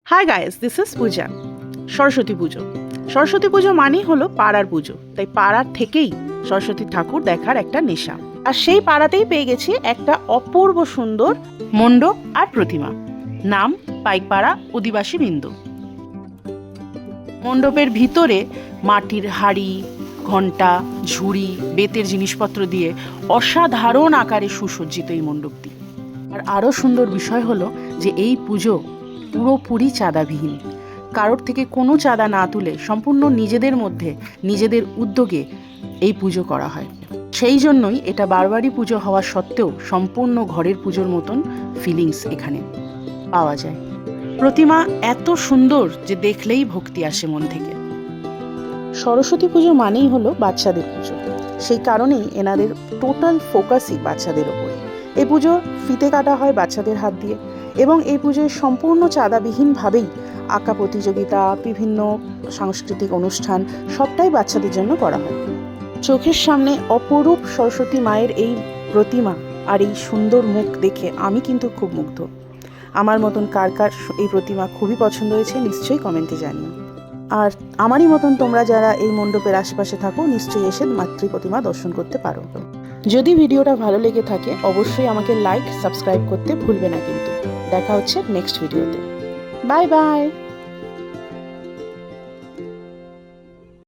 Hi guys, this is পূজা। সরস্বতী পুজো সরস্বতী পুজো মানেই হলো পাড়ার পুজো, তাই পাড়ার থেকেই সরস্বতী ঠাকুর দেখার একটা নেশা। আর সেই পাড়াতেই পেয়ে গেছি একটা অপূর্ব সুন্দর মণ্ডপ আর প্রতিমা। নাম পাইকপাড়া অধিবাসী বিন্দু। মণ্ডপের ভিতরে মাটির হাড়ি, ঘণ্টা, ঝুড়ি, বেতের জিনিসপত্র দিয়ে অসাধারণ আকারে সুসজ্জিত এই মণ্ডপটি। আর আরও সুন্দর বিষয় হলো যে এই পুজো পুরোপুরি চাঁদাবিহীন। কারোর থেকে কোনো চাঁদা না তুলে সম্পূর্ণ নিজেদের মধ্যে নিজেদের উদ্যোগে এই পুজো করা হয়। সেই জন্যই এটা বারবারই পুজো হওয়া সত্ত্বেও সম্পূর্ণ ঘরের পুজোর মতন ফিলিংস এখানে পাওয়া যায়। প্রতিমা এত সুন্দর যে দেখলেই ভক্তি আসে মন থেকে। সরস্বতী পুজো মানেই হলো বাচ্চাদের পুজো, সেই কারণেই এনাদের টোটাল ফোকাসই বাচ্চাদের ওপরে। এই পুজো ফিতে কাটা হয় বাচ্চাদের হাত দিয়ে এবং এই পুজোয় সম্পূর্ণ চাঁদাবিহীনভাবেই আঁকা প্রতিযোগিতা, বিভিন্ন সাংস্কৃতিক অনুষ্ঠান সবটাই বাচ্চাদের জন্য করা হয়। চোখের সামনে অপরূপ সরস্বতী মায়ের এই প্রতিমা আর এই সুন্দর মুখ দেখে আমি কিন্তু খুব মুগ্ধ। আমার মতন কার কার এই প্রতিমা খুবই পছন্দ হয়েছে নিশ্চয়ই কমেন্টে জানিও। আর আমারই মতন তোমরা যারা এই মণ্ডপের আশেপাশে থাকো নিশ্চয়ই এসে মাতৃ প্রতিমা দর্শন করতে পারো। যদি ভিডিওটা ভালো লেগে থাকে অবশ্যই আমাকে লাইক, সাবস্ক্রাইব করতে ভুলবে না কিন্তু। দেখা হচ্ছে নেক্সট ভিডিওতে। Bye bye.